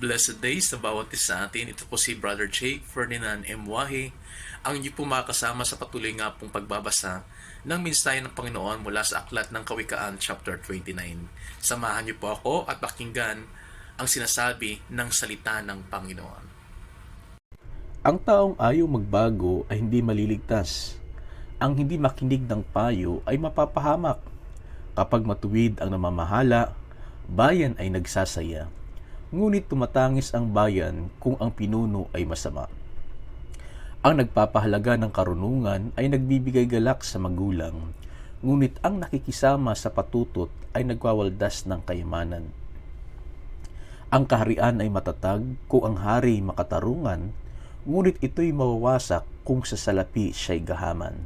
Blessed days sa bawat isa sa atin. Ito po si Brother Jake Ferdinand M. Wahe, ang inyo po makakasama sa patuloy nga pong pagbabasa ng mensahe ng Panginoon mula sa Aklat ng Kawikaan, chapter 29. Samahan niyo po ako at pakinggan ang sinasabi ng salita ng Panginoon. Ang taong ayaw magbago ay hindi maliligtas. Ang hindi makinig ng payo ay mapapahamak. Kapag matuwid ang namamahala, bayan ay nagsasaya. Ngunit tumatangis ang bayan kung ang pinuno ay masama. Ang nagpapahalaga ng karunungan ay nagbibigay galak sa magulang, ngunit ang nakikisama sa patutot ay nagwawaldas ng kayamanan. Ang kaharian ay matatag kung ang hari makatarungan, ngunit ito'y mawawasak kung sa salapi siya'y gahaman.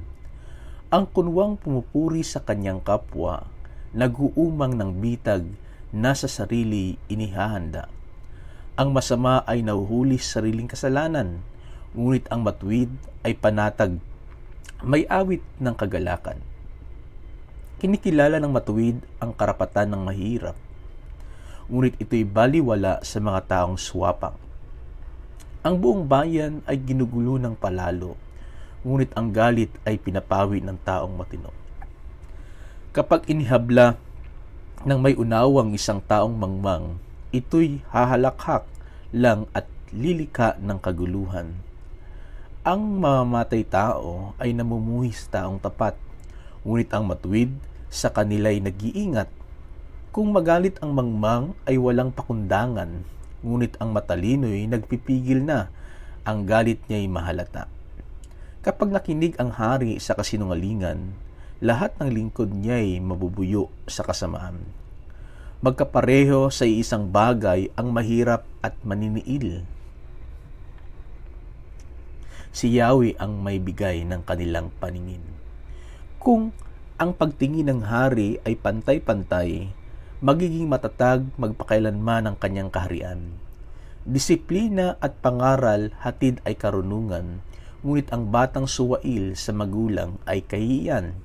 Ang kunwang pumupuri sa kanyang kapwa, nag-uumang ng bitag na sa sarili inihahanda. Ang masama ay nahuhuli sa sariling kasalanan, ngunit ang matuwid ay panatag, may awit ng kagalakan. Kinikilala ng matuwid ang karapatan ng mahirap, ngunit ito'y baliwala sa mga taong swapang. Ang buong bayan ay ginugulo ng palalo, ngunit ang galit ay pinapawi ng taong matino. Kapag inihabla ng may unawang isang taong mangmang, ito'y hahalakhak lang at lilika ng kaguluhan. Ang mamamatay tao ay namumuhi sa taong tapat, ngunit ang matuwid sa kanila'y nag-iingat. Kung magalit ang mangmang ay walang pakundangan, ngunit ang matalino'y nagpipigil na, ang galit niya'y mahalata. Kapag nakinig ang hari sa kasinungalingan, lahat ng lingkod niya'y mabubuyo sa kasamaan. Magkapareho sa isang bagay ang mahirap at maniniil. Si Yahweh ang may bigay ng kanilang paningin. Kung ang pagtingin ng hari ay pantay-pantay, magiging matatag magpakailanman ang kanyang kaharian. Disiplina at pangaral hatid ay karunungan, ngunit ang batang suwail sa magulang ay kahihiyan.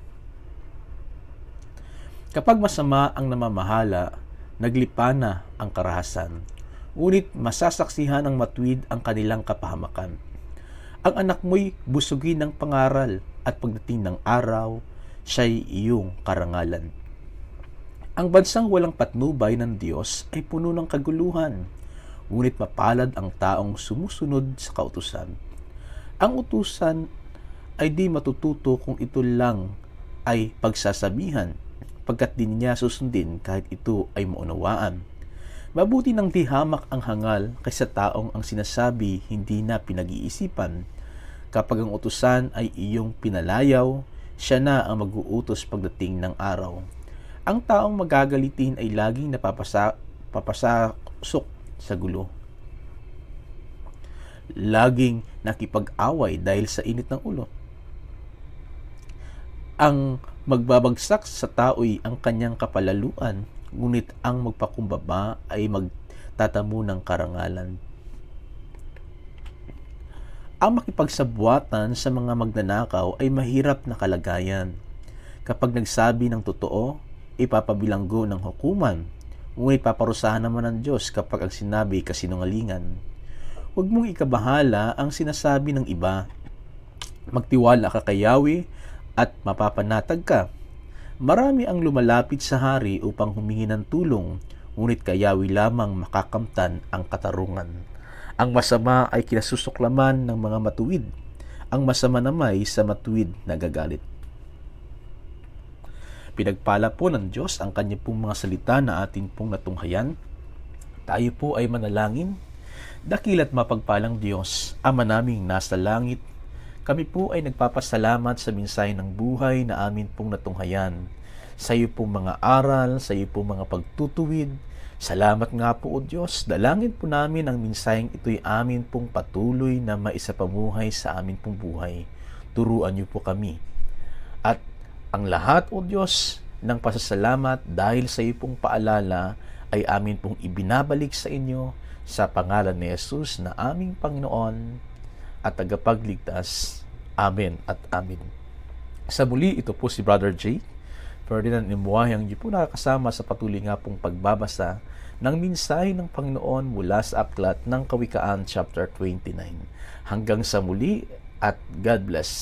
Kapag masama ang namamahala, naglipa na ang karahasan, ngunit masasaksihan ng matuwid ang kanilang kapahamakan. Ang anak mo'y busugin ng pangaral at pagdating ng araw, siya'y iyong karangalan. Ang bansang walang patnubay ng Diyos ay puno ng kaguluhan, ngunit mapalad ang taong sumusunod sa kautusan. Ang utusan ay di matututo kung ito lang ay pagsasabihan, pagkat di niya susundin kahit ito ay maunawaan. Mabuti nang di hamak ang hangal kaysa taong ang sinasabi hindi na pinag-iisipan. Kapag ang utusan ay iyong pinalayaw, siya na ang mag-uutos pagdating ng araw. Ang taong magagalitin ay laging papasasok sa gulo. Laging nakipag-away dahil sa init ng ulo. Ang magbabagsak sa tao'y ang kanyang kapalaluan, ngunit ang magpakumbaba ay magtatamo ng karangalan. Ang makipagsabwatan sa mga magnanakaw ay mahirap na kalagayan. Kapag nagsabi ng totoo, ipapabilanggo ng hukuman, ngunit paparusahan naman ng Diyos kapag ang sinabi kasinungalingan. Huwag mong ikabahala ang sinasabi ng iba. Magtiwala ka kay Yahweh at mapapanatag ka. Marami ang lumalapit sa hari upang humingi ng tulong, ngunit kay Yahweh lamang makakamtan ang katarungan. Ang masama ay kinasusuklaman ng mga matuwid. Ang masama namay sa matuwid nagagalit. Pinagpala po ng Diyos ang kanya pong mga salita na atin pong natunghayan. Tayo po ay manalangin. Dakila't mapagpalang Diyos, Ama naming nasa langit, kami po ay nagpapasalamat sa mensahe ng buhay na amin pong natunghayan. Sa iyo pong mga aral, sa iyo pong mga pagtutuwid. Salamat nga po o Diyos, dalangin po namin ang mensaheng ito'y amin pong patuloy na maisapamuhay sa amin pong buhay. Turuan niyo po kami. At ang lahat o Diyos ng pasasalamat dahil sa iyo pong paalala ay amin pong ibinabalik sa inyo sa pangalan ni Jesus na aming Panginoon at tagapagligtas. Amen at amen. Sa muli, ito po si Brother Jay Ferdinand Imwahe ang po nakakasama sa patuloy nga pong pagbabasa ng mensahe ng Panginoon mula sa aklat ng Kawikaan chapter 29. Hanggang sa muli at God bless.